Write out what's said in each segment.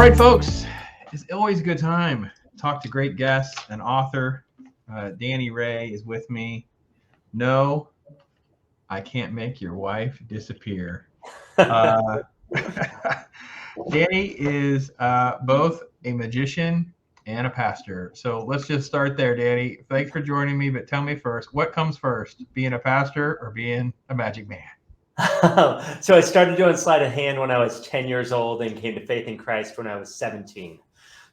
right, folks, it's always a good time. Talk to great guests and author. Danny Ray is with me. No, I can't make your wife disappear. Uh, Danny is both a magician and a pastor. So let's just start there, Danny. Thanks for joining me, but tell me first, what comes first, being a pastor or being a magic man? So I started doing sleight of hand when I was 10 years old and came to faith in Christ when I was 17.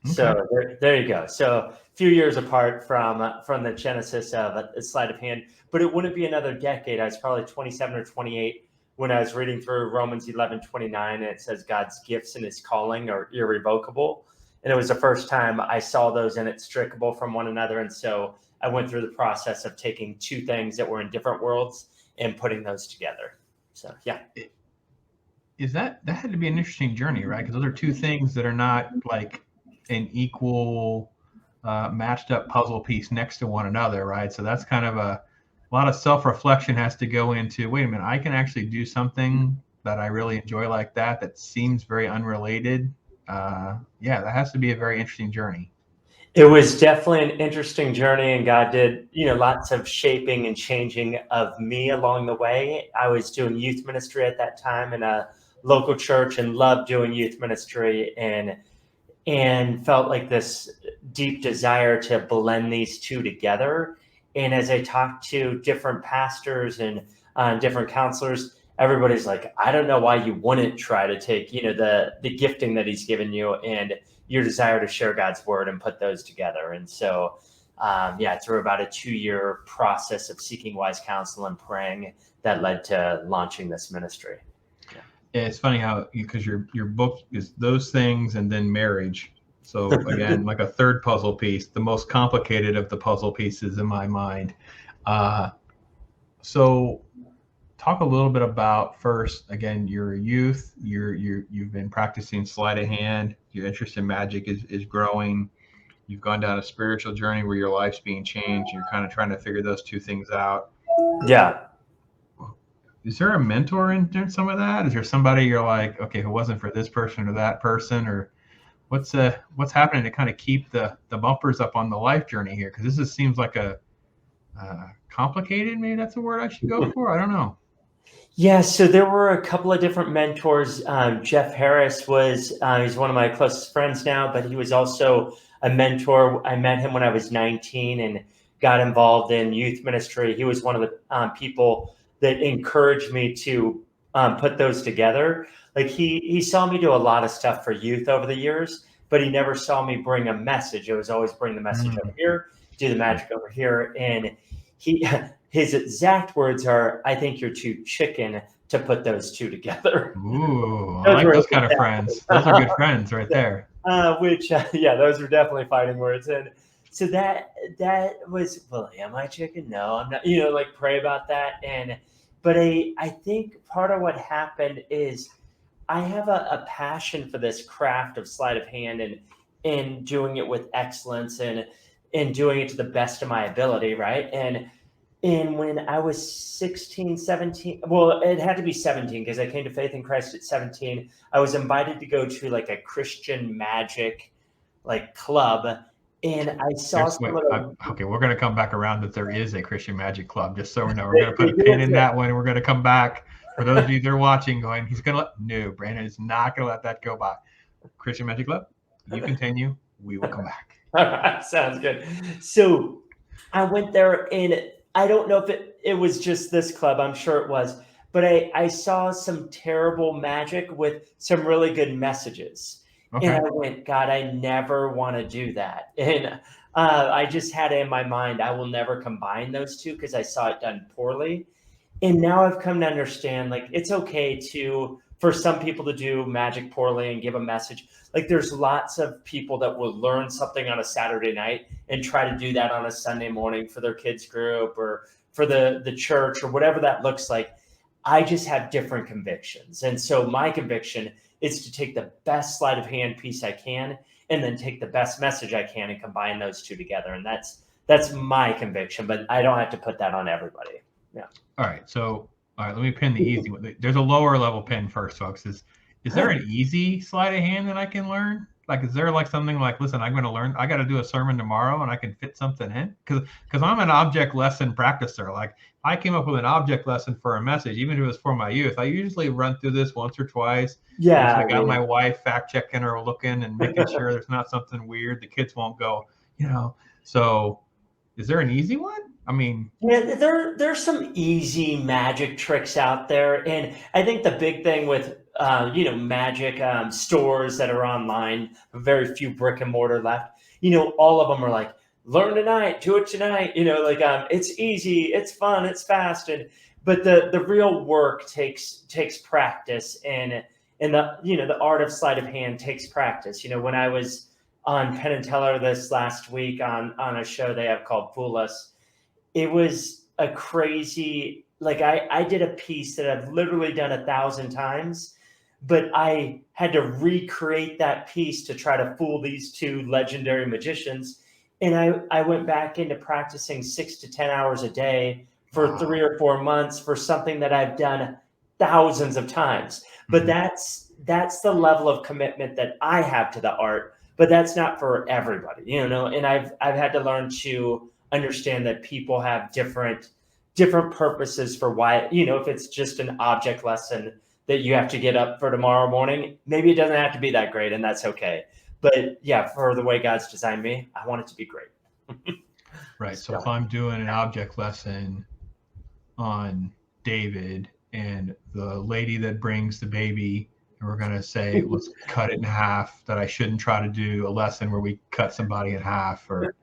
So Okay. there you go. So a few years apart from the genesis of a sleight of hand, but it wouldn't be another decade. I was probably 27 or 28 when I was reading through Romans 11:29, and it says God's gifts and his calling are irrevocable. And it was the first time I saw those inextricable from one another. And so I went through the process of taking two things that were in different worlds and putting those together. So, yeah. Is that had to be an interesting journey, right? Because those are two things that are not like an equal matched up puzzle piece next to one another, right? So that's kind of a lot of self-reflection has to go into, wait a minute, I can actually do something that I really enjoy like that seems very unrelated. Yeah, that has to be a very interesting journey. It was definitely an interesting journey, and God did, lots of shaping and changing of me along the way. I was doing youth ministry at that time in a local church and loved doing youth ministry and felt like this deep desire to blend these two together. And as I talked to different pastors and different counselors, everybody's like, I don't know why you wouldn't try to take, the gifting that he's given you and your desire to share God's word and put those together. And so, through about a 2-year process of seeking wise counsel and praying, that led to launching this ministry. Yeah, it's funny how, because your book is those things and then marriage. So again, like a third puzzle piece, the most complicated of the puzzle pieces in my mind. So talk a little bit about first, again, you're a youth, you've been practicing sleight of hand, your interest in magic is growing. You've gone down a spiritual journey where your life's being changed. You're kind of trying to figure those two things out. Yeah. Is there a mentor in some of that? Is there somebody you're like, okay, if it wasn't for this person or that person, or what's happening to kind of keep the bumpers up on the life journey here? Because this seems like a complicated, maybe that's the word I should go for. I don't know. Yeah, so there were a couple of different mentors. Jeff Harris he's one of my closest friends now, but he was also a mentor. I met him when I was 19 and got involved in youth ministry. He was one of the people that encouraged me to put those together. Like he saw me do a lot of stuff for youth over the years, but he never saw me bring a message. It was always bring the message over here, do the magic over here. And his exact words are, I think you're too chicken to put those two together. Ooh, I like those kind of friends. Those are good friends right there. Those were definitely fighting words. And so that was, well, am I chicken? No, I'm not, pray about that. But I think part of what happened is I have a passion for this craft of sleight of hand and doing it with excellence and doing it to the best of my ability, right? And when I was 16, 17, well, it had to be 17 because I came to faith in Christ at 17. I was invited to go to like a Christian magic club. And I saw okay, we're going to come back around that there is a Christian magic club, just so we know. We're going to put a pin in that one, and we're going to come back. For those of you that are watching going, no, Brandon is not going to let that go by. Christian magic club, you continue. We will come back. All right, sounds good. So I went there, and I don't know if it was just this club. I'm sure it was. But I saw some terrible magic with some really good messages. Okay. And I went, God, I never want to do that. And I just had it in my mind, I will never combine those two because I saw it done poorly. And now I've come to understand, it's okay for some people to do magic poorly and give a message. There's lots of people that will learn something on a Saturday night and try to do that on a Sunday morning for their kids group or for the church or whatever that looks like. I just have different convictions. And so my conviction is to take the best sleight of hand piece I can and then take the best message I can and combine those two together. And that's my conviction, but I don't have to put that on everybody. Yeah. All right. So, let me pin the easy one. There's a lower level pin first, folks. Is there an easy sleight of hand that I can learn? Like, is there like something like, listen, I'm going to learn, I got to do a sermon tomorrow and I can fit something in? Because I'm an object lesson practicer. Like, I came up with an object lesson for a message, even if it was for my youth. I usually run through this once or twice. Yeah, Usually got my wife fact checking or looking and making sure there's not something weird. The kids won't go, So is there an easy one? I mean, yeah, there's some easy magic tricks out there, and I think the big thing with magic stores that are online, very few brick and mortar left. All of them are like, learn tonight, do it tonight. It's easy, it's fun, it's fast, but the real work takes practice, and the art of sleight of hand takes practice. When I was on Penn and Teller this last week on a show they have called Fool Us, it was a crazy, like I did a piece that I've literally done 1,000 times, but I had to recreate that piece to try to fool these two legendary magicians. And I went back into practicing 6 to 10 hours a day for 3 or 4 months for something that I've done thousands of times. But that's the level of commitment that I have to the art, but that's not for everybody, and I've had to learn to understand that people have different purposes for why, if it's just an object lesson that you have to get up for tomorrow morning, maybe it doesn't have to be that great, and that's okay. But yeah, for the way God's designed me, I want it to be great. Right. So if I'm doing an object lesson on David and the lady that brings the baby, and we're going to say, let's cut it in half, that I shouldn't try to do a lesson where we cut somebody in half or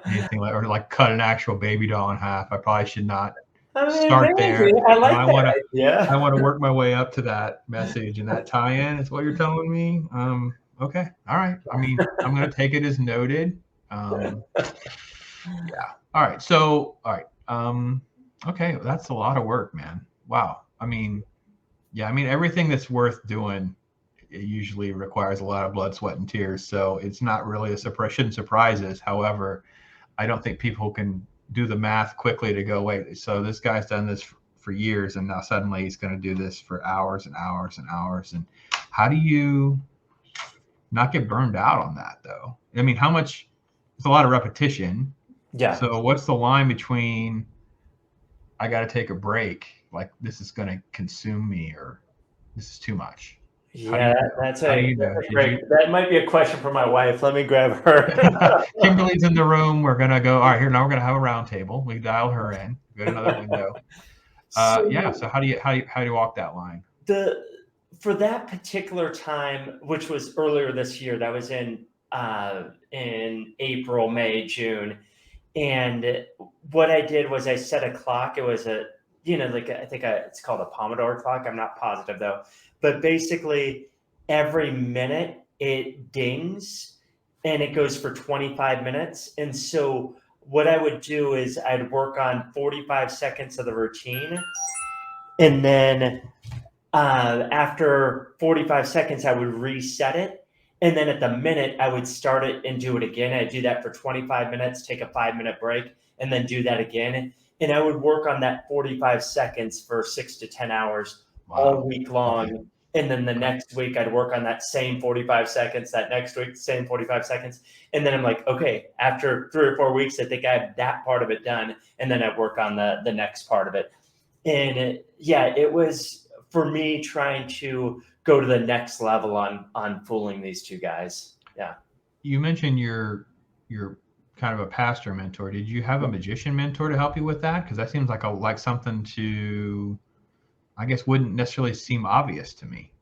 anything like, or like cut an actual baby doll in half. I probably should not start there. I like that idea. I want to work my way up to that message and that tie-in is what you're telling me. Okay. All right. I mean, I'm going to take it as noted. Yeah. All right. So, all right. Okay. That's a lot of work, man. Wow. I mean, everything that's worth doing, it usually requires a lot of blood, sweat, and tears. So it's not really shouldn't surprise us. However, I don't think people can do the math quickly to go, wait, so this guy's done this for years and now suddenly he's going to do this for hours and hours and hours. And how do you not get burned out on that though? I mean, it's a lot of repetition. Yeah. So what's the line between I got to take a break, like this is going to consume me, or this is too much? Yeah, that's great. That might be a question for my wife. Let me grab her. Kimberly's in the room. We're gonna go. All right, here now we're gonna have a round table. We dial her in. Go to another window. So how do you walk that line? For that particular time, which was earlier this year, that was in April, May, June, and what I did was I set a clock. It was it's called a Pomodoro clock. I'm not positive though. But basically, every minute it dings and it goes for 25 minutes. And so what I would do is I'd work on 45 seconds of the routine. And then after 45 seconds, I would reset it. And then at the minute, I would start it and do it again. I'd do that for 25 minutes, take a 5-minute break, and then do that again. And I would work on that 45 seconds for 6 to 10 hours. Wow. All week long. Okay. And then the next week I'd work on that same 45 seconds, that next week, same 45 seconds. And then I'm like, okay, after 3 or 4 weeks, I think I have that part of it done. And then I work on the next part of it. And it was for me trying to go to the next level on fooling these two guys. Yeah. You mentioned you're kind of a pastor mentor. Did you have a magician mentor to help you with that? Because that seems like something to, I guess, wouldn't necessarily seem obvious to me.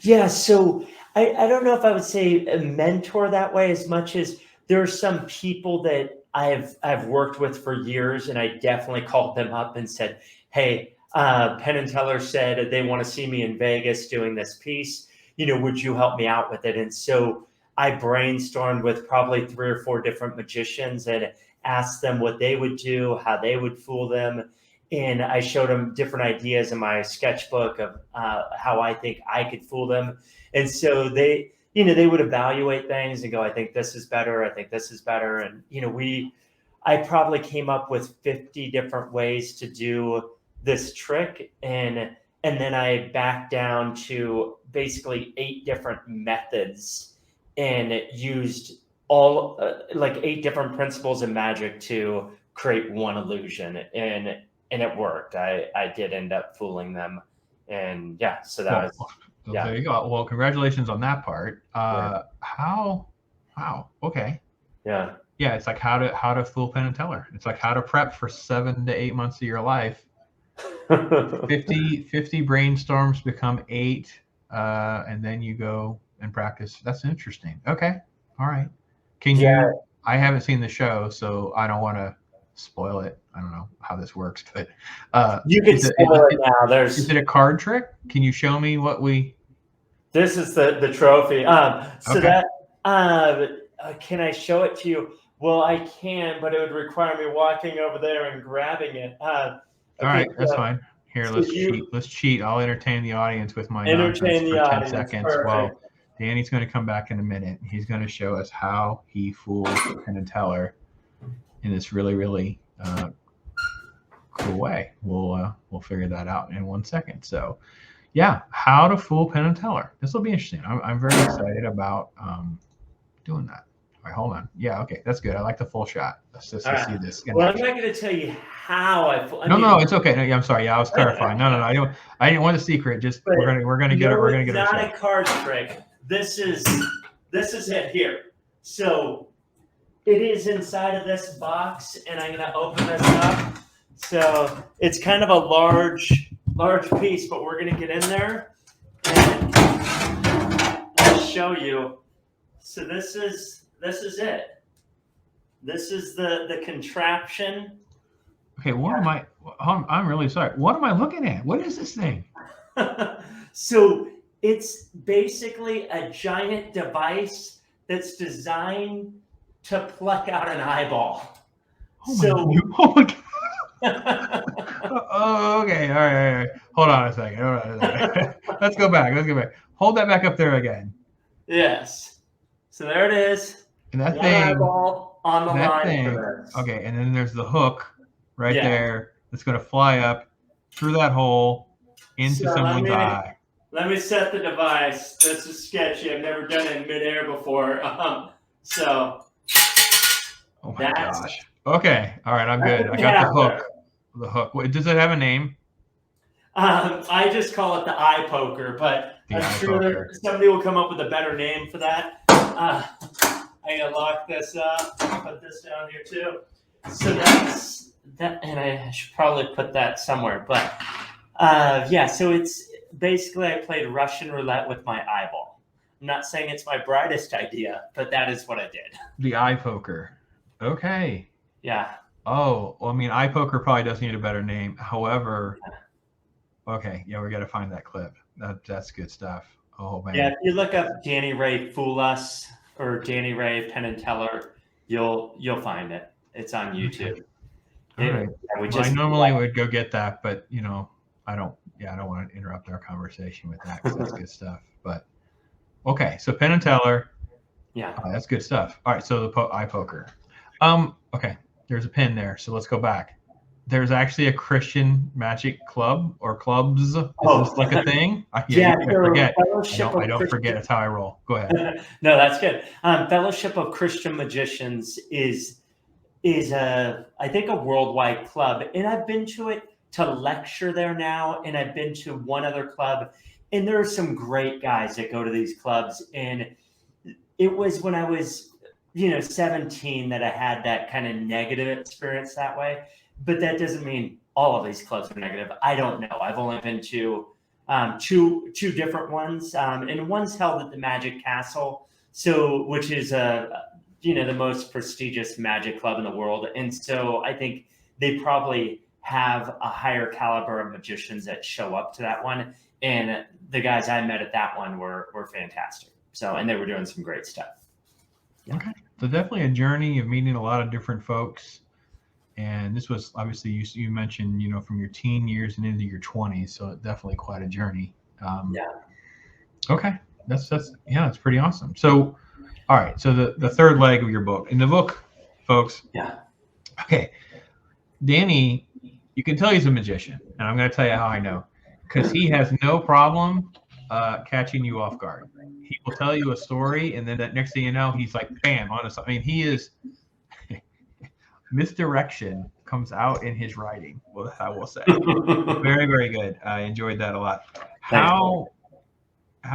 Yeah, so I don't know if I would say a mentor that way as much as there are some people that I've worked with for years, and I definitely called them up and said, hey, Penn and Teller said they want to see me in Vegas doing this piece. Would you help me out with it? And so I brainstormed with probably 3 or 4 different magicians and asked them what they would do, how they would fool them. And I showed them different ideas in my sketchbook of how I think I could fool them. And so they would evaluate things and go, I think this is better. I think this is better. And, I probably came up with 50 different ways to do this trick. And and then I backed down to basically 8 different methods and used all like 8 different principles of magic to create one illusion, and it worked. I did end up fooling them, and yeah, so that was yeah. There you go. Well, congratulations on that part. Yeah. Wow. Okay. Yeah. Yeah, it's like how to fool Penn and Teller. It's like how to prep for 7 to 8 months of your life. 50 brainstorms become 8, and then you go and practice. That's interesting. Okay. All right. Can you? I haven't seen the show, so I don't want to spoil it. I don't know how this works, but you can spoil it now. Is it a card trick? Can you show me what we? This is the trophy. So okay. that can I show it to you? Well, I can, but it would require me walking over there and grabbing it. All right, that's fine. Here, let's cheat. Let's cheat. I'll entertain the audience with my nonsense for 10 seconds. Perfect. Well, Danny's going to come back in a minute. He's going to show us how he fooled Penn and Teller in this really, really cool way. We'll figure that out in 1 second. So, yeah, how to fool Penn and Teller. This will be interesting. I'm very excited about doing that. All right, hold on. Yeah, okay, that's good. I like the full shot. Let's just see this. Well, I'm not going to tell you how I fool. No, it's okay. No, yeah, I'm sorry. Yeah, I was clarifying. No, I didn't want a secret. Just we're gonna get it. We're gonna get it. It's not a card trick. This is it here. So it is inside of this box, and I'm gonna open this up. So it's kind of a large piece, but we're gonna get in there and I'll show you. So this is it. This is the contraption. Okay, what am I? I'm really sorry. What am I looking at? What is this thing? So it's basically a giant device that's designed to pluck out an eyeball. Oh my God. Oh, okay. All right. Hold on a second. Let's go back. Hold that back up there again. Yes. So there it is. And that One thing eyeball on the line for this. Okay, and then there's the hook right there that's going to fly up through that hole into someone's eye. Let me set the device. This is sketchy. I've never done it in midair before. Oh my gosh. Okay. All right. I'm good. I got the hook. The hook. Wait, does it have a name? I just call it the eye poker, but I'm sure somebody will come up with a better name for that. I'm gonna lock this up. Put this down here too. So that's that, and I should probably put that somewhere. But yeah, so it's basically I played Russian roulette with my eyeball. I'm not saying it's my brightest idea, but that is what I did. The eye poker. Okay. Yeah. Oh, well, I mean, eye poker probably does need a better name. However, okay, yeah, we got to find that clip. That's good stuff. Oh man. Yeah, if you look up Danny Ray Fool Us or Danny Ray Penn and Teller, you'll find it. It's on YouTube. Okay. All right. I normally would go get that, but I don't want to interrupt our conversation with that because that's good stuff. But okay, so Penn and Teller. Yeah. That's good stuff. All right, so the eye poker. Okay, there's a pin there. So let's go back. There's actually a Christian magic club or clubs. Is this like a thing? I forget. I don't forget. That's how I roll. Go ahead. No, that's good. Fellowship of Christian Magicians is I think a worldwide club, and I've been to it to lecture there now, and I've been to one other club, and there are some great guys that go to these clubs, and it was when I was 17 that I had that kind of negative experience that way. But that doesn't mean all of these clubs are negative. I don't know. I've only been to two different ones, and one's held at the Magic Castle, which is the most prestigious magic club in the world. And so I think they probably have a higher caliber of magicians that show up to that one. And the guys I met at that one were fantastic. And they were doing some great stuff. Yeah. Okay. So definitely a journey of meeting a lot of different folks. And this was obviously you mentioned, from your teen years and into your 20s. So definitely quite a journey. Yeah. Okay. That's pretty awesome. So, all right. So the third leg of your book. In the book, folks. Yeah. Okay. Danny, you can tell he's a magician. And I'm going to tell you how I know. because he has no problem catching you off guard. He will tell you a story, and then that next thing you know, he's like, bam, on us. I mean, he is misdirection comes out in his writing. Well, I will say, very, very good. I enjoyed that a lot. How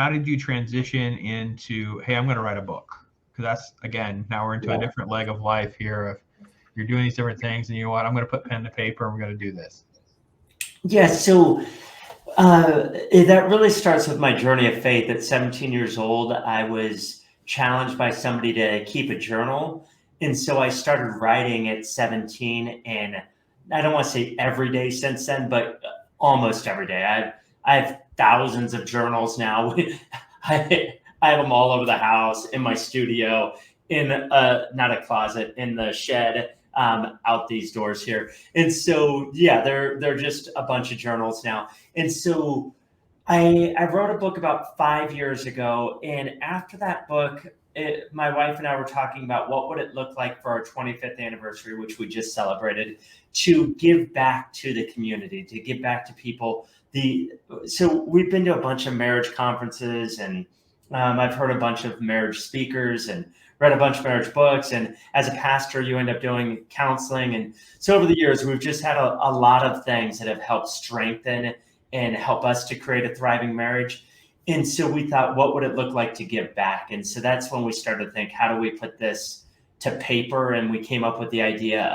did you transition into, hey, I'm going to write a book? Because that's, again, now we're into a different leg of life here. Of you're doing these different things, and you know what? I'm going to put pen to paper, and we're going to do this. Yeah, so that really starts with my journey of faith. At 17 years old, I was challenged by somebody to keep a journal. And so I started writing at 17, and I don't want to say every day since then, but almost every day. I have thousands of journals now. I have them all over the house, in my studio, in not a closet, in the shed, out these doors here. And so, yeah, they're just a bunch of journals now. And so I wrote a book about 5 years ago. And after that book, my wife and I were talking about what would it look like for our 25th anniversary, which we just celebrated, to give back to the community, to give back to people. So we've been to a bunch of marriage conferences, and I've heard a bunch of marriage speakers and read a bunch of marriage books. And as a pastor, you end up doing counseling. And so over the years, we've just had a lot of things that have helped strengthen and help us to create a thriving marriage. And so we thought, what would it look like to give back? And so that's when we started to think, how do we put this to paper? And we came up with the idea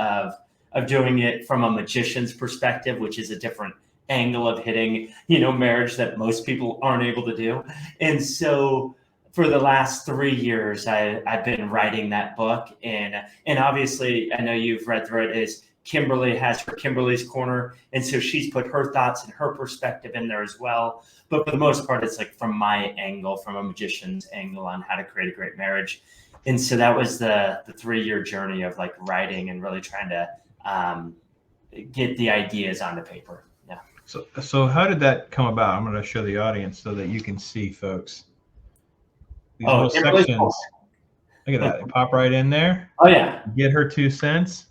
of doing it from a magician's perspective, which is a different angle of hitting, marriage that most people aren't able to do. And so for the last 3 years, I've been writing that book. And obviously, I know you've read through it, is Kimberly has her Kimberly's Corner. And so she's put her thoughts and her perspective in there as well. But for the most part, it's like from my angle, from a magician's angle on how to create a great marriage. And so that was the 3-year journey of like writing and really trying to get the ideas onto paper. Yeah. So how did that come about? I'm going to show the audience so that you can see, folks. These little sections. Cool. Look at that. They pop right in there. Oh, yeah. Get her 2 cents.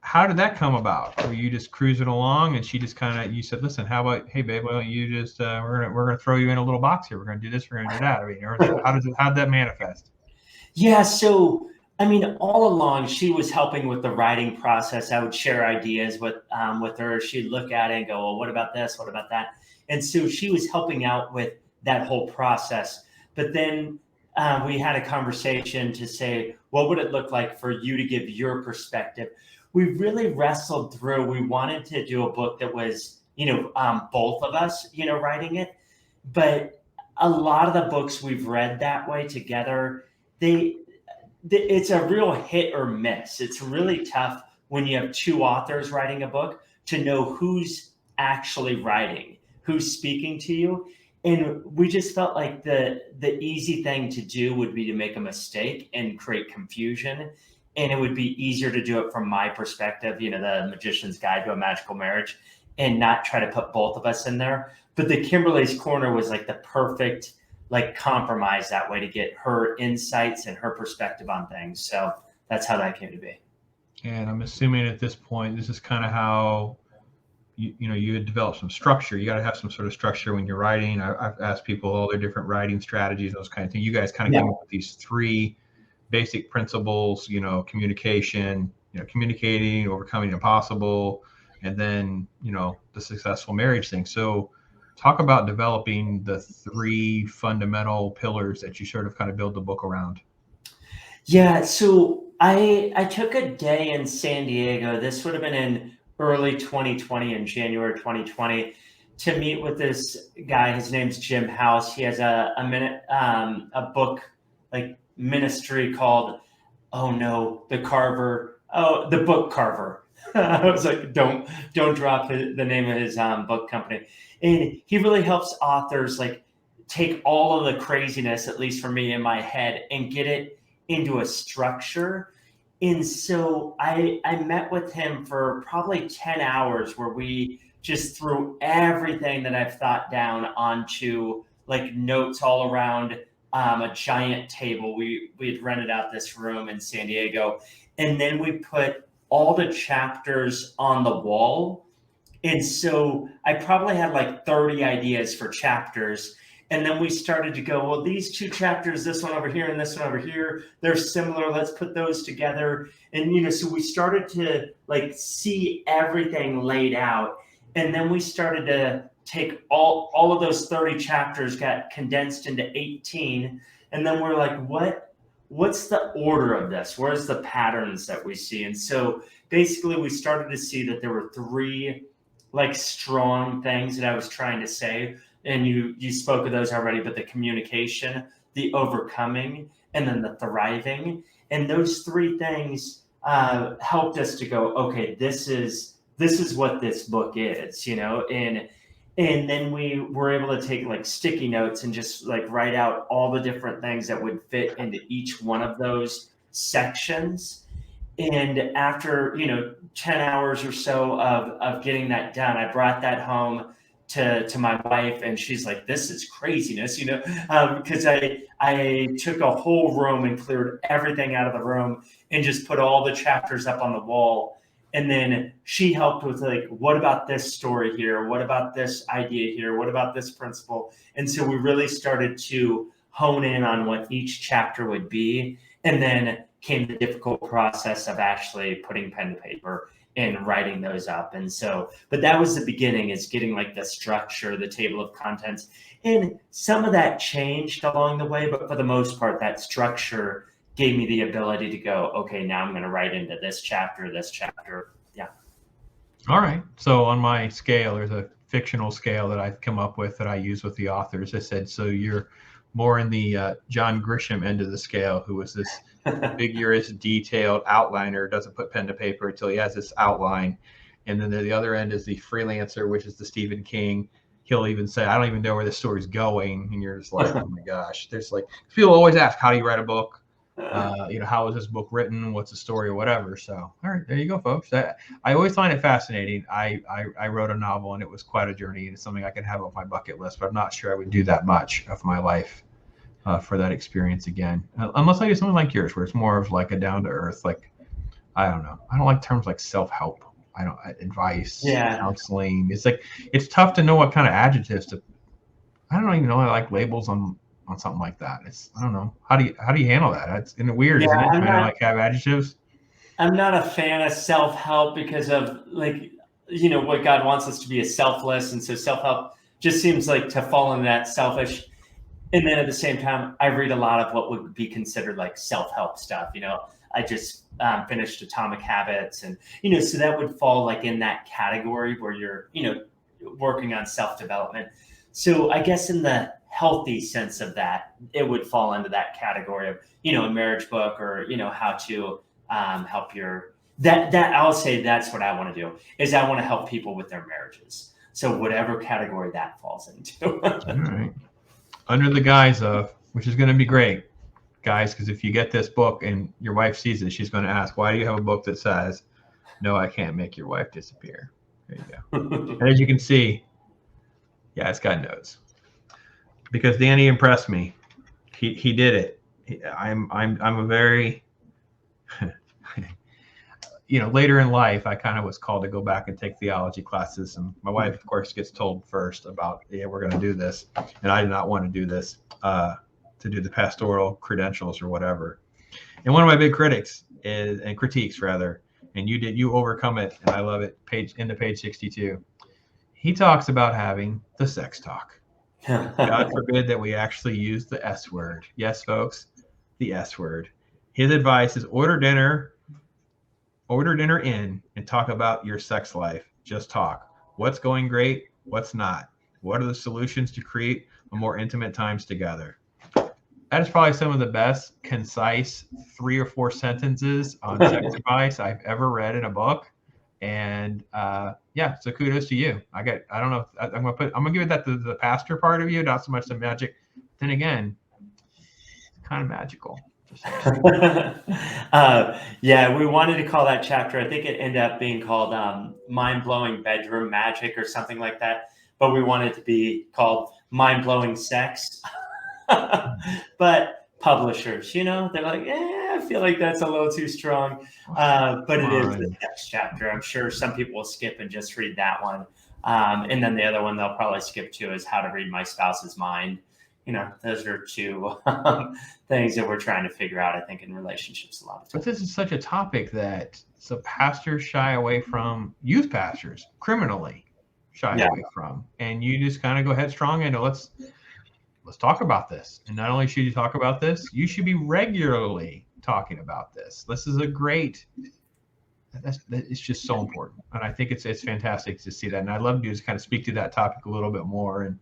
How did that come about? Were you just cruising along, and she just you said, listen, how about, hey babe, why don't you just, we're gonna throw you in a little box here. We're gonna do this, we're gonna do that. I mean, how did that manifest? Yeah, so I mean, all along she was helping with the writing process. I would share ideas with her. She'd look at it and go, well, what about this? What about that? And so she was helping out with that whole process. But then we had a conversation to say, what would it look like for you to give your perspective? We really wrestled through. We wanted to do a book that was, both of us, writing it. But a lot of the books we've read that way together, it's a real hit or miss. It's really tough when you have 2 authors writing a book to know who's actually writing, who's speaking to you. And we just felt like the easy thing to do would be to make a mistake and create confusion. And it would be easier to do it from my perspective, the Magician's Guide to a Magical Marriage, and not try to put both of us in there. But the Kimberly's Corner was like the perfect compromise that way to get her insights and her perspective on things. So that's how that came to be. And I'm assuming at this point, this is kind of how you had developed some structure. You got to have some sort of structure when you're writing. I've asked people all their different writing strategies, those kind of things. You guys kind of came up with these 3 basic principles, communication, communicating, overcoming impossible, and then, the successful marriage thing. So talk about developing the 3 fundamental pillars that you sort of kind of build the book around. Yeah. So I took a day in San Diego. This would have been in early 2020, in January 2020, to meet with this guy. His name's Jim House. He has a book ministry called the Book Carver. I was like, don't drop the name of his book company. And he really helps authors take all of the craziness, at least for me, in my head, and get it into a structure. And so I met with him for probably 10 hours where we just threw everything that I've thought down onto notes all around a giant table. We had rented out this room in San Diego, and then we put all the chapters on the wall. And so I probably had like 30 ideas for chapters. And then we started to go, well, these two chapters, this one over here and this one over here, they're similar. Let's put those together. And, so we started to like see everything laid out. And then we started to take all of those 30 chapters, got condensed into 18. And then we're like, what's the order of this? Where's the patterns that we see? And so basically we started to see that there were three like strong things that I was trying to say. And you spoke of those already, but the communication, the overcoming, and then the thriving. And those three things helped us to go, okay, this is what this book is, and then we were able to take like sticky notes and just like write out all the different things that would fit into each one of those sections. And after 10 hours or so of getting that done, I brought that home to my wife, and she's like, this is craziness, because I took a whole room and cleared everything out of the room and just put all the chapters up on the wall. And then she helped with like, what about this story here? What about this idea here? What about this principle? And so we really started to hone in on what each chapter would be. And then came the difficult process of actually putting pen to paper and writing those up. And so, but that was the beginning, is getting like the structure, the table of contents. And some of that changed along the way, but for the most part, that structure gave me the ability to go, okay, now I'm going to write into this chapter. Yeah. All right. So on my scale, there's a fictional scale that I've come up with that I use with the authors. I said, so you're more in the John Grisham end of the scale, who was this vigorous, detailed outliner, doesn't put pen to paper until he has this outline. And then the other end is the freelancer, which is the Stephen King. He'll even say, I don't even know where this story's going. And you're just like, oh my gosh. There's like, people always ask, how do you write a book? How is this book written? What's the story or whatever? So, all right, there you go, folks. I always find it fascinating. I wrote a novel, and it was quite a journey, and it's something I could have on my bucket list, but I'm not sure I would do that much of my life for that experience again, unless I do something like yours, where it's more of like a down to earth, like, I don't know. I don't like terms like self-help. I don't advice, counseling. It's like, it's tough to know what kind of adjectives to, I don't even know. I like labels on something like that. It's, I don't know. How do you handle that? It's weird, isn't it? Trying to like have adjectives. I'm not a fan of self-help because of like, what God wants us to be is selfless. And so self-help just seems like to fall into that selfish. And then at the same time, I read a lot of what would be considered like self-help stuff. I just finished Atomic Habits, and, so that would fall like in that category where you're, working on self-development. So I guess in the healthy sense of that, it would fall into that category of, a marriage book, or, how to help that I'll say that's what I want to do, is I want to help people with their marriages. So whatever category that falls into. All right. Under the guise of, which is going to be great, guys, because if you get this book and your wife sees it, she's going to ask, why do you have a book that says, no, I can't make your wife disappear? There you go. And as you can see, yeah, it's got notes. Because Danny impressed me. He did it. I'm a very, later in life, I kind of was called to go back and take theology classes. And my wife, of course, gets told first about, we're going to do this. And I did not want to do this, to do the pastoral credentials or whatever. And one of my big critics critiques, and you overcome it. And I love it. Page 62. He talks about having the sex talk. God forbid that we actually use the S word. Yes, folks, the S word. His advice is order dinner in and talk about your sex life. Just talk. What's going great? What's not? What are the solutions to create a more intimate times together? That is probably some of the best, concise 3 or 4 sentences on sex advice I've ever read in a book. And so kudos to you. I don't know. I'm gonna give it that to the pastor part of you, not so much the magic. Then again, kind of magical. We wanted to call that chapter, I think it ended up being called Mind-Blowing Bedroom Magic or something like that. But we wanted it to be called Mind-Blowing Sex. But publishers, they're like, I feel like that's a little too strong. But it is the next chapter. I'm sure some people will skip and just read that one. And then the other one they'll probably skip to is How to Read My Spouse's Mind. Those are two things that we're trying to figure out, I think, in relationships a lot of times. But this is such a topic that so pastors shy away from, youth pastors criminally shy away from, and you just kind of go headstrong into let's talk about this. And not only should you talk about this, you should be regularly talking about this. This is it's just so important, and I think it's fantastic to see that. And I'd love to just kind of speak to that topic a little bit more and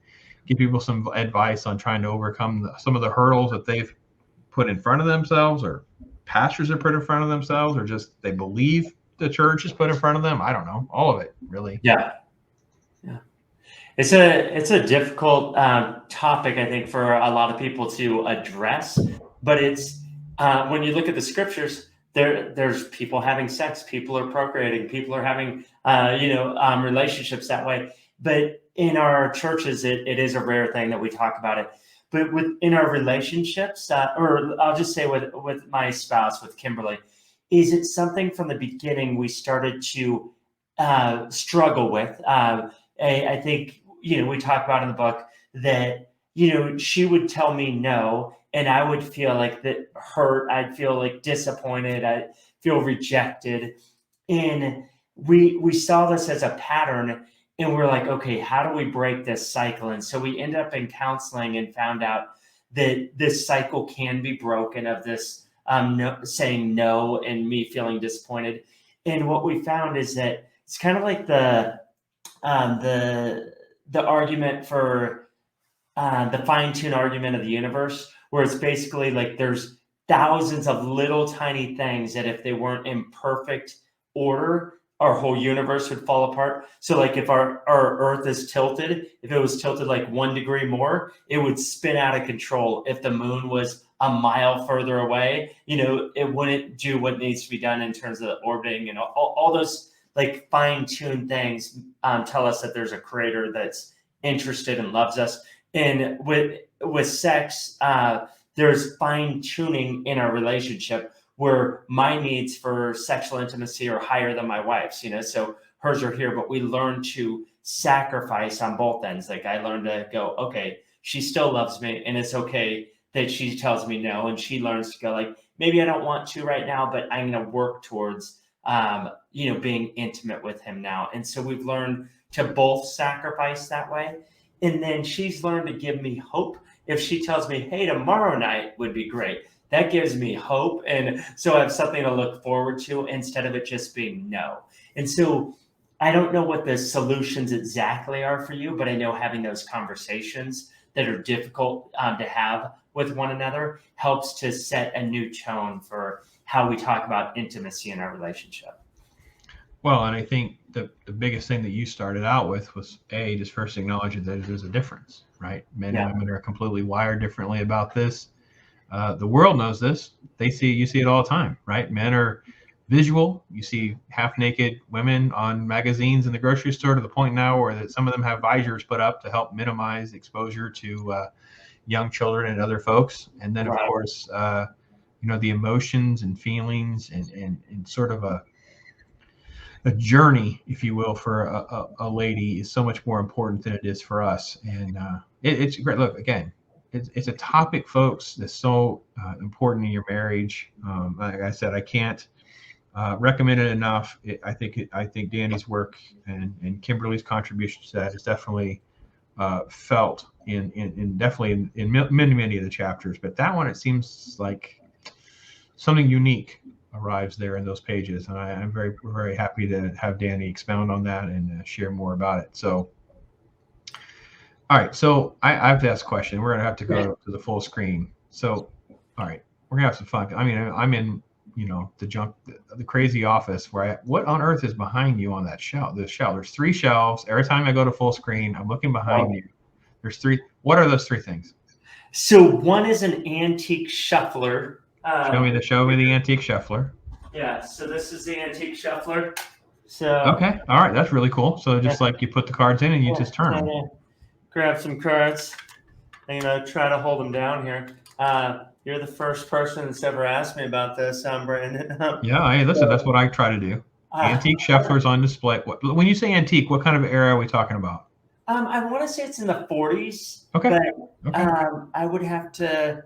give people some advice on trying to overcome some of the hurdles that they've put in front of themselves, or pastors have put in front of themselves, or just they believe the church has put in front of them. I don't know, all of it, really. Yeah. It's a difficult topic, I think, for a lot of people to address. But it's when you look at the scriptures, there's people having sex, people are procreating, people are having relationships that way. But in our churches, it is a rare thing that we talk about it. But in our relationships, or I'll just say with my spouse, with Kimberly, is it something from the beginning we started to struggle with? I think, we talk about in the book that, she would tell me no, and I would feel like that hurt. I'd feel like disappointed. I'd feel rejected. And we saw this as a pattern, and we're like, okay, how do we break this cycle? And so we ended up in counseling and found out that this cycle can be broken, of this saying no and me feeling disappointed. And what we found is that it's kind of like the argument for the fine-tune argument of the universe, where it's basically like there's thousands of little tiny things that if they weren't in perfect order, our whole universe would fall apart. So like if our Earth is tilted, if it was tilted like 1 degree more, it would spin out of control. If the moon was a mile further away, it wouldn't do what needs to be done in terms of orbiting, and all those like fine-tuned things tell us that there's a creator that's interested and loves us. And with sex, there's fine-tuning in our relationship where my needs for sexual intimacy are higher than my wife's, so hers are here, but we learn to sacrifice on both ends. Like I learned to go, okay, she still loves me, and it's okay that she tells me no. And she learns to go like, maybe I don't want to right now, but I'm going to work towards, being intimate with him now. And so we've learned to both sacrifice that way. And then she's learned to give me hope. If she tells me, hey, tomorrow night would be great, that gives me hope. And so I have something to look forward to instead of it just being no. And so I don't know what the solutions exactly are for you, but I know having those conversations that are difficult to have with one another helps to set a new tone for how we talk about intimacy in our relationship. Well, and I think the biggest thing that you started out with was just first acknowledging that there's a difference, right? Men and women are completely wired differently about this. The world knows this. You see it all the time, right? Men are visual. You see half-naked women on magazines in the grocery store, to the point now where that some of them have visors put up to help minimize exposure to young children and other folks. And then, of course, the emotions and feelings and sort of a journey, if you will, for a lady is so much more important than it is for us. And it's great. Look, again, it's a topic, folks, that's so important in your marriage. Like I said, I can't recommend it enough. I think Danny's work and Kimberly's contribution to that is definitely felt in definitely in many of the chapters. But that one, it seems like something unique arrives there in those pages, and I'm very, very happy to have Danny expound on that and share more about it. So, all right, so I have to ask a question. We're gonna have to go to the full screen. So, all right, we're gonna have some fun. I mean, I'm in the crazy office where what on earth is behind you on that shelf? There's 3 shelves. Every time I go to full screen, I'm looking behind you. There's 3. What are those 3 things? So one is an antique shuffler. Show me the antique shuffler. Yeah, so this is the antique shuffler. So okay, all right, that's really cool. So just like you put the cards in and you just turn them. Grab some cards. I'm gonna try to hold them down here. You're the first person that's ever asked me about this, Brandon. Yeah, hey, listen, that's what I try to do. Antique Scheffler's on display. When you say antique, what kind of era are we talking about? I want to say it's in the 40s, Okay. but I would have to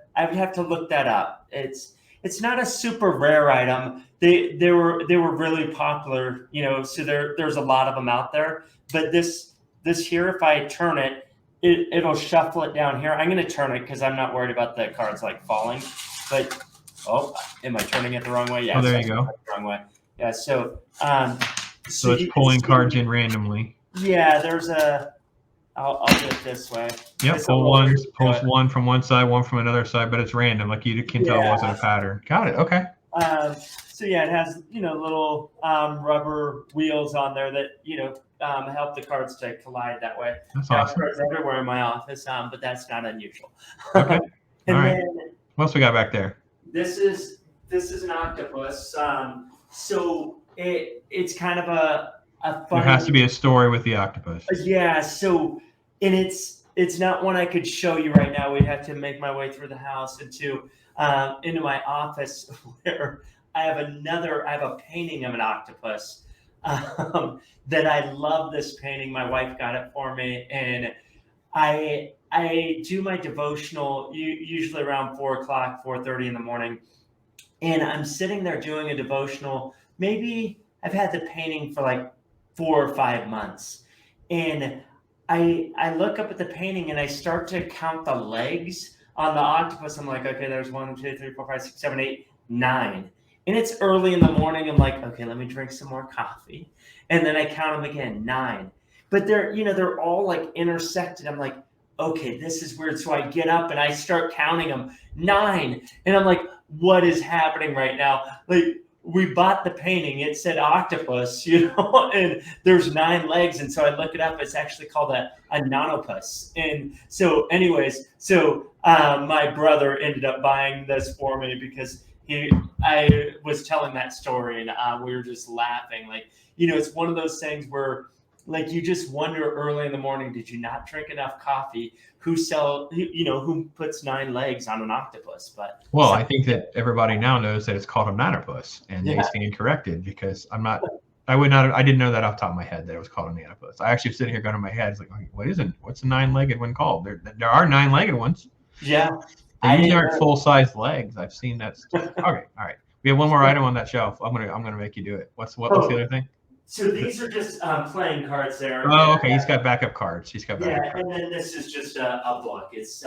look that up. It's not a super rare item. They were really popular, so there's a lot of them out there. But this here, if I turn it, it'll shuffle it down here. I'm going to turn it because I'm not worried about the cards like falling. But am I turning it the wrong way? Yeah. Oh, there you go. The wrong way. Yeah. So it's pulling cards in randomly. Yeah, there's I'll do it this way. Yeah, pulls one from one side, one from another side, but it's random. Like you can tell it wasn't a pattern. Got it. Okay. So yeah, it has little rubber wheels on there that help the cards to collide that way. That's awesome. Cards everywhere in my office, but that's not unusual. Okay. And all right. then what else we got back there? This is an octopus. So it's kind of a funny. There has to be a story with the octopus. Yeah. So, and it's not one I could show you right now. We'd have to make my way through the house into my office where I have a painting of an octopus that I love. This painting, my wife got it for me, and I do my devotional usually around 4:00, 4:30 in the morning, and I'm sitting there doing a devotional. Maybe I've had the painting for like 4 or 5 months, and I look up at the painting and I start to count the legs on the octopus. I'm like, okay, there's 1, 2, 3, 4, 5, 6, 7, 8, 9. And it's early in the morning. I'm like, okay, let me drink some more coffee. And then I count them again, 9. But they're all like intersected. I'm like, okay, this is weird. So I get up and I start counting them, 9. And I'm like, what is happening right now? Like, we bought the painting. It said octopus, and there's 9 legs. And so I look it up. It's actually called a nonopus. And so anyways, my brother ended up buying this for me because I was telling that story and we were just laughing. Like, it's one of those things where like you just wonder early in the morning, did you not drink enough coffee? Who puts 9 legs on an octopus? But I think that everybody now knows that it's called a nanopus, and they stand corrected because I didn't know that off the top of my head that it was called a nanopus. I actually sitting here going in my head, it's like, what's a 9-legged one called? There are 9-legged ones. Yeah. They usually aren't full-size legs. I've seen that stuff. Okay, all right. We have one more item on that shelf. I'm gonna make you do it. What's the other thing? So these are just playing cards there. Oh, okay. He's got backup cards. And then this is just a book. It's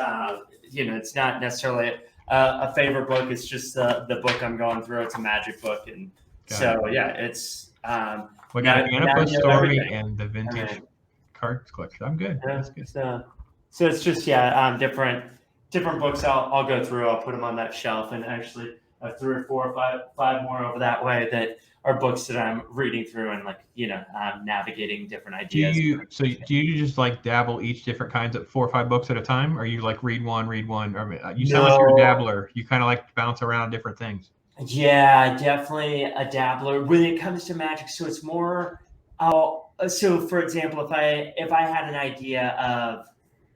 it's not necessarily a favorite book. It's just the book I'm going through. It's a magic book, and it's. We got an Anapus story and the vintage cards collection. I'm good. Yeah, That's good. So it's just different books. I'll go through. I'll put them on that shelf, and actually 3 or 4 or 5 more over that way that are books that I'm reading through and navigating different ideas. Do you just like dabble each different kinds of 4 or 5 books at a time, or you like read one? Or you sound like you're a dabbler. You kind of like bounce around different things. Yeah, definitely a dabbler when it comes to magic. So it's more. So for example, if I had an idea of,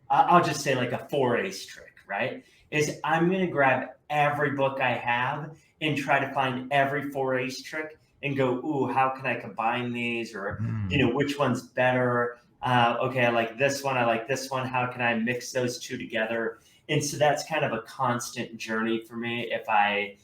I'll just say like a 4-ace trick, right? Is I'm going to grab every book I have and try to find every 4-ace trick and go, ooh, how can I combine these? Or, which one's better? Okay, I like this one. How can I mix those two together? And so that's kind of a constant journey for me. If I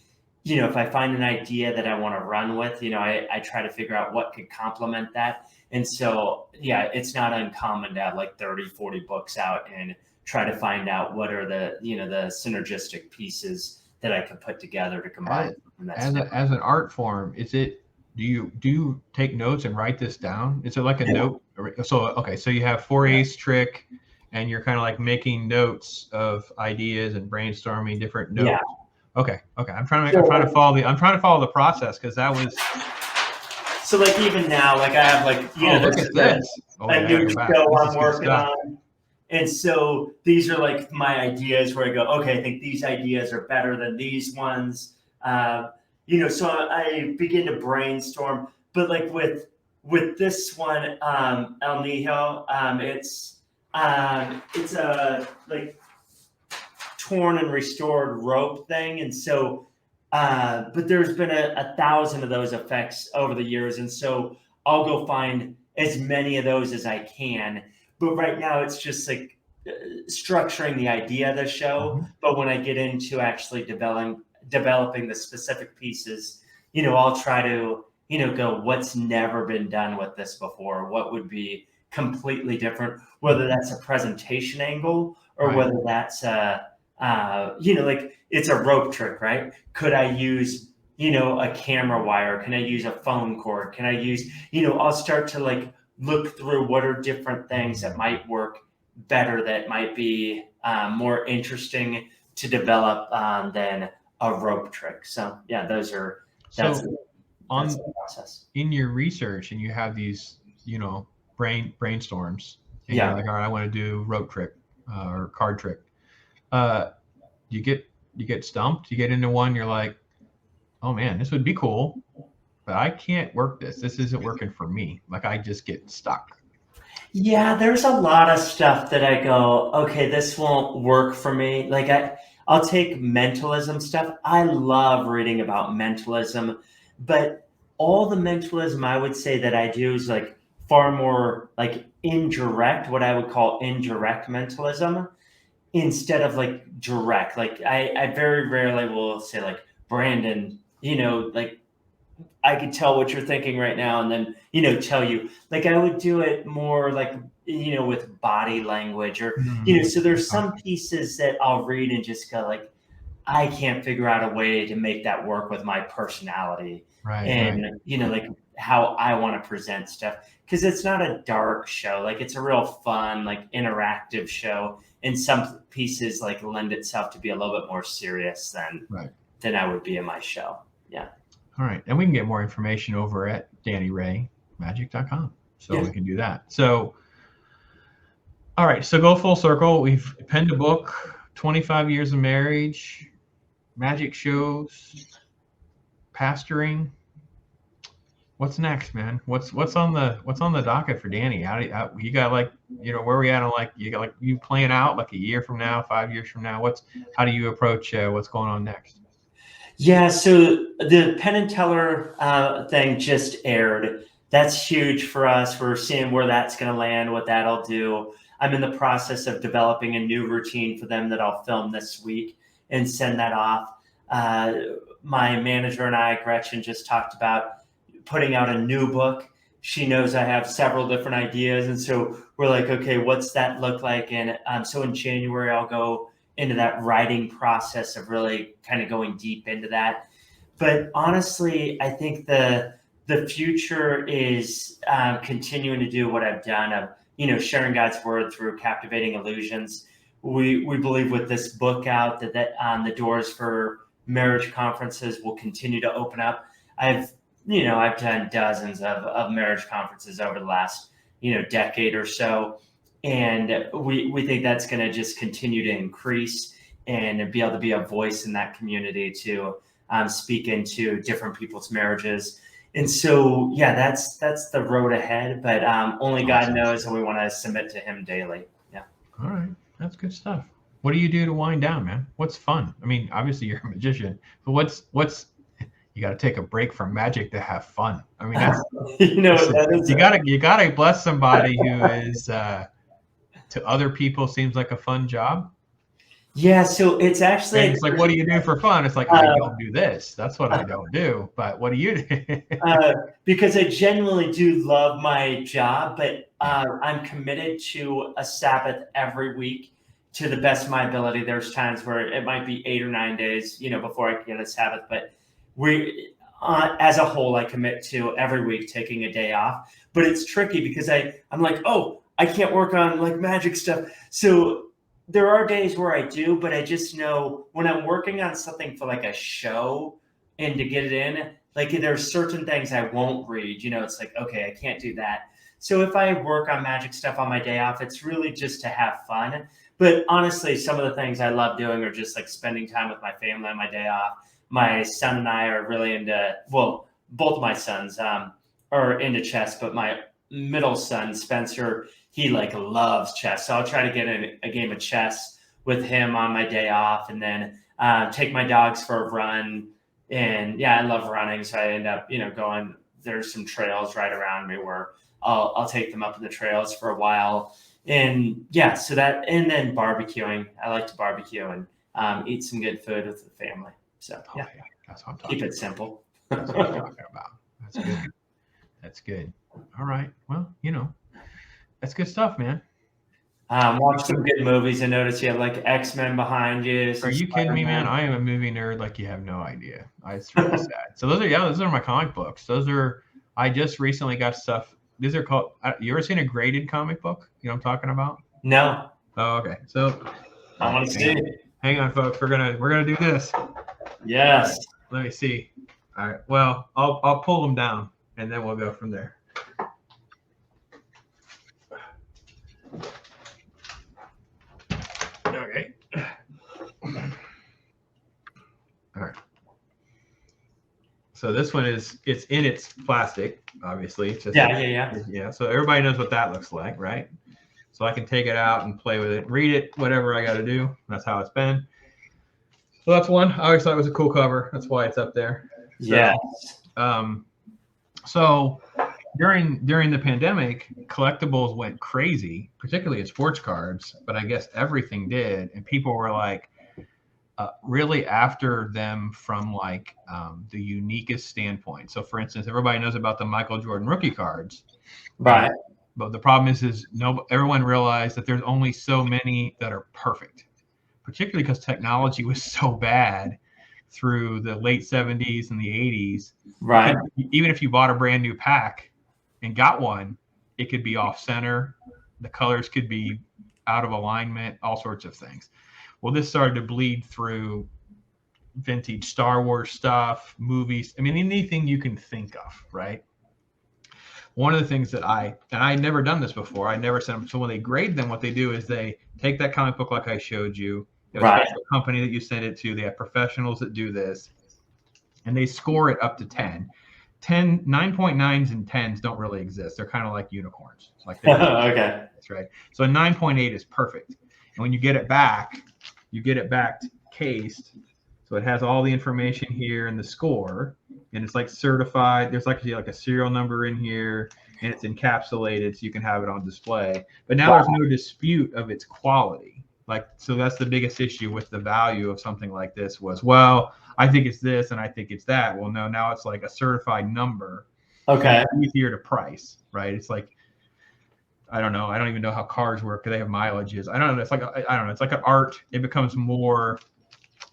find an idea that I want to run with, I try to figure out what could complement that. And so, it's not uncommon to have like 30, 40 books out and try to find out what are the synergistic pieces that I could put together to combine. As an art form, do you take notes and write this down? Is it like a note? So you have 4-ace trick, and you're kind of like making notes of ideas and brainstorming different notes. Yeah. Okay. I'm trying to follow the process because that was. So like even now, like I have look at this. A new show I'm working on. And so these are like my ideas where I go, okay, I think these ideas are better than these ones. So I begin to brainstorm. But like with this one, El Nijo, it's a like torn and restored rope thing. And so, but there's been 1,000 of those effects over the years. And so I'll go find as many of those as I can. But right now it's just like structuring the idea of the show. But when I get into actually developing the specific pieces, I'll try to, go, what's never been done with this before? What would be completely different, whether that's a presentation angle or whether that's like it's a rope trick, right? Could I use, a camera wire? Can I use a phone cord? Can I use, I'll start to like look through what are different things that might work better, that might be more interesting to develop than a rope trick. So yeah, that's the process. In your research, and you have these, brainstorms, and you're like, all right, I want to do rope trick or card trick. You get stumped. You get into one, you're like, oh man, this would be cool, but I can't work this. This isn't working for me. Like I just get stuck. Yeah, there's a lot of stuff that I go, okay, this won't work for me. Like I'll take mentalism stuff. I love reading about mentalism, but all the mentalism I would say that I do is like far more like indirect, what I would call indirect mentalism, instead of like direct. Like I very rarely will say like, Brandon, like I could tell what you're thinking right now and then, tell you. Like I would do it more like, with body language or, so there's some pieces that I'll read and just go like, I can't figure out a way to make that work with my personality. And, like how I want to present stuff. Because it's not a dark show. Like it's a real fun, like interactive show. And some pieces like lend itself to be a little bit more serious than I would be in my show. Yeah. All right. And we can get more information over at DannyRayMagic.com. So we can do that. So, all right. So go full circle. We've penned a book, 25 years of marriage, magic shows, pastoring. What's next, man? What's on the docket for Danny? How you got like, where are we at on like, you got like you playing out like a year from now, 5 years from now? How do you approach what's going on next? Yeah, so the Penn and Teller thing just aired. That's huge for us. We're seeing where that's going to land, what that'll do. I'm in the process of developing a new routine for them that I'll film this week and send that off. My manager and I, Gretchen, just talked about putting out a new book. She knows I have several different ideas. And so we're like, okay, what's that look like? And so in January, I'll go into that writing process of really kind of going deep into that. But honestly, I think the future is continuing to do what I've done of, sharing God's word through captivating illusions. We believe with this book out that the doors for marriage conferences will continue to open up. I've done dozens of marriage conferences over the last, decade or so. And we think that's going to just continue to increase and be able to be a voice in that community to speak into different people's marriages. And so, yeah, that's the road ahead, but only God knows, and we want to submit to him daily. Yeah. All right. That's good stuff. What do you do to wind down, man? What's fun? I mean, obviously you're a magician, but what's you got to take a break from magic to have fun. I mean, that's, you gotta bless somebody who is, to other people seems like a fun job. Yeah, so it's actually it's like, what do you do for fun? It's like, I don't do this. That's what I don't do. But what do you do? Because I genuinely do love my job, but I'm committed to a Sabbath every week to the best of my ability. There's times where it might be 8 or 9 days, before I can get a Sabbath. But we, as a whole, I commit to every week taking a day off. But it's tricky because I'm like, oh, I can't work on like magic stuff. So there are days where I do, but I just know when I'm working on something for like a show and to get it in, like there's certain things I won't read, it's like, okay, I can't do that. So if I work on magic stuff on my day off, it's really just to have fun. But honestly, some of the things I love doing are just like spending time with my family on my day off. My son and I are really into, well, both of my sons are into chess, but my middle son, Spencer, he like loves chess. So I'll try to get in a game of chess with him on my day off, and then take my dogs for a run. And yeah, I love running, so I end up, going. There's some trails right around me where I'll take them up in the trails for a while. And yeah, so that, and then barbecuing. I like to barbecue and eat some good food with the family. So yeah, that's what I'm talking keep about. it simple. That's what I'm talking about. That's good. That's good. All right. Well, that's good stuff, man. Watch some good movies. I notice you have like X-Men behind you. Are you kidding me, man? I am a movie nerd like you have no idea. It's really sad. So those are my comic books. I just recently got stuff. These are called, you ever seen a graded comic book? You know what I'm talking about? No. Oh, okay. So I want to see. Hang on, folks. We're gonna do this. Yes. Let me see. All right. Well, I'll pull them down and then we'll go from there. Okay. All right. So this one it's in its plastic, obviously. It's just yeah. So everybody knows what that looks like, right? So I can take it out and play with it, read it, whatever I got to do. That's how it's been. So that's one. I always thought it was a cool cover. That's why it's up there. Yeah. So during the pandemic, collectibles went crazy, particularly in sports cards, but I guess everything did. And people were like really after them from like the uniquest standpoint. So for instance, everybody knows about the Michael Jordan rookie cards. Right. But the problem is everyone realized that there's only so many that are perfect, particularly because technology was so bad through the late 70s and the 80s. Right. Even if you bought a brand new pack and got one, it could be off center. The colors could be out of alignment, all sorts of things. Well, this started to bleed through vintage Star Wars stuff, movies. I mean, anything you can think of, right? One of the things that I had never done this before, I never sent them. So when they grade them, what they do is they take that comic book like I showed you. There's a special company that you send it to. They have professionals that do this, and they score it up to 10. 9.9s and 10s don't really exist. They're kind of like unicorns. Okay. That's right. So a 9.8 is perfect. And when you get it back cased. So it has all the information here and the score, and it's like certified. There's like a serial number in here, and it's encapsulated so you can have it on display. But now there's no dispute of its quality. So that's the biggest issue with the value of something like this was, well, I think it's this and I think it's that. Well, no, now it's like a certified number. Okay. It's easier to price, right? It's like, I don't know. I don't even know how cars work because they have mileages. I don't know. It's like, I don't know. It's like an art. It becomes more,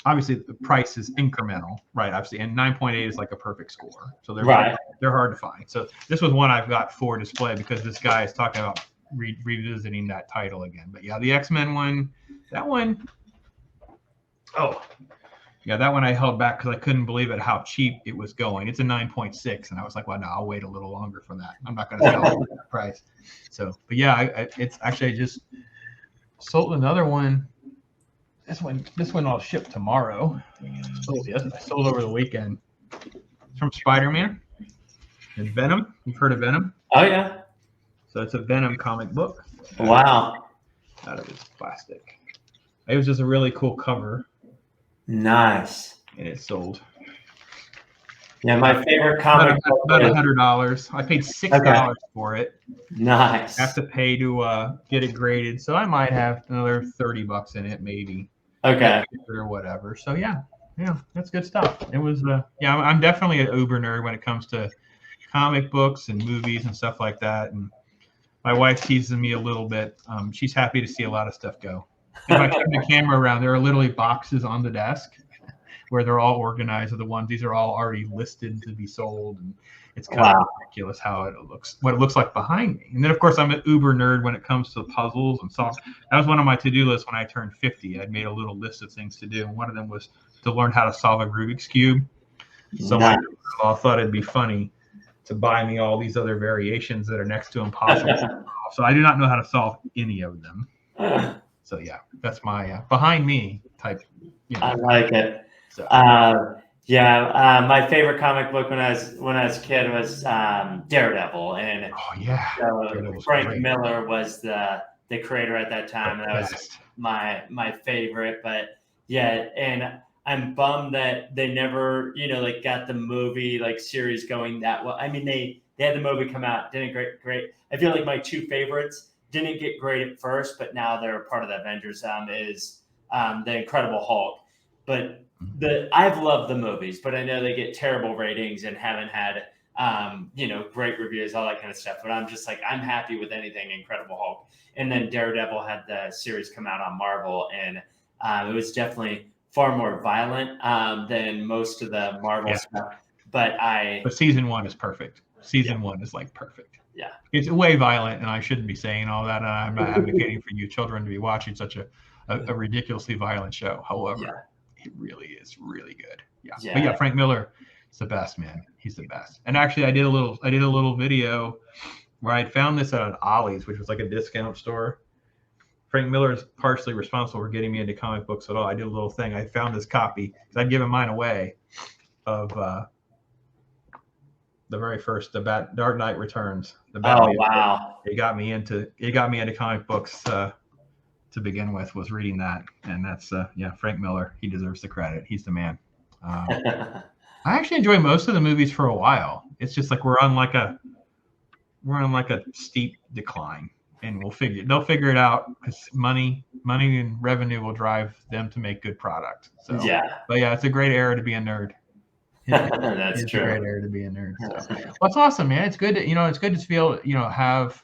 obviously the price is incremental, right? Obviously, and 9.8 is like a perfect score. So they're hard to find. So this was one I've got for display because this guy is talking about revisiting that title again. But yeah, the X-Men one, that one I held back because I couldn't believe it how cheap it was going. It's a 9.6, and I was like, well, no, I'll wait a little longer for that. I'm not going to sell it at that price. So, but yeah, it's actually I just sold another one. This one I'll ship tomorrow. I sold over the weekend. It's from Spider-Man and Venom. You've heard of Venom? Oh yeah. So it's a Venom comic book. Wow. Out of this plastic. It was just a really cool cover. Nice. And it sold. Yeah, my favorite comic book. About $100. I paid $6 for it. Nice. I have to pay to get it graded, so I might have another $30 in it, maybe. Okay. Or whatever. So yeah, that's good stuff. It was I'm definitely an uber nerd when it comes to comic books and movies and stuff like that. And my wife teases me a little bit. She's happy to see a lot of stuff go. If I turn the camera around, there are literally boxes on the desk where they're all organized. Of the ones, these are all already listed to be sold, and it's kind of ridiculous how it looks, what it looks like behind me. And then, of course, I'm an uber nerd when it comes to puzzles and solve. That was one of my to-do lists when I turned 50. I'd made a little list of things to do, and one of them was to learn how to solve a Rubik's Cube. So I thought it'd be funny to buy me all these other variations that are next to impossible. So I do not know how to solve any of them. So yeah, that's my behind me type. I like it. So. My favorite comic book when I was a kid was Daredevil, and Frank Miller was the the creator at that time. And that was my favorite. But yeah, and I'm bummed that they never, like got the movie like series going that well. I mean, they had the movie come out, didn't great. I feel like my two favorites didn't get great at first, but now they're part of the Avengers. Is the Incredible Hulk. But I've loved the movies, but I know they get terrible ratings and haven't had great reviews, all that kind of stuff. But I'm just like, I'm happy with anything Incredible Hulk. And then Daredevil had the series come out on Marvel, and it was definitely far more violent than most of the Marvel stuff. But season 1 is perfect. Season 1 is like perfect. Yeah. It's way violent, and I shouldn't be saying all that. I'm not advocating for you children to be watching such a ridiculously violent show. However, it really is really good. Yeah. But yeah, Frank Miller is the best, man. He's the best. And actually, I did a little video where I found this at an Ollie's, which was like a discount store. Frank Miller is partially responsible for getting me into comic books at all. I did a little thing. I found this copy because I'd given mine away of the very first, Dark Knight Returns. Wow! It got me into comic books to begin with. Was reading that, and that's Frank Miller. He deserves the credit. He's the man. I actually enjoy most of the movies for a while. It's just like we're on like a steep decline, and they'll figure it out because money and revenue will drive them to make good product. So but yeah, it's a great era to be a nerd. That's true. A great era to be a nerd. So. Well, it's awesome, man. It's good to it's good to feel have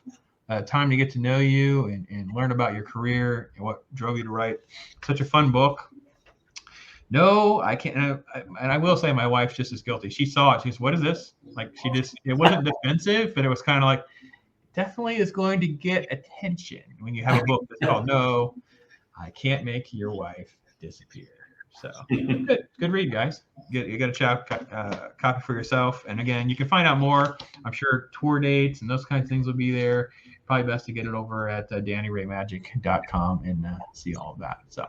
time to get to know you and learn about your career and what drove you to write such a fun book. No, I can't. And I will say my wife's just as guilty. She saw it. She's, what is this? Like it wasn't defensive, but it was kind of like, definitely is going to get attention when you have a book that's called No, I Can't Make Your Wife Disappear. So good read, guys. You got to copy for yourself. And again, you can find out more. I'm sure tour dates and those kinds of things will be there. Probably best to get it over at DannyRayMagic.com and see all of that. So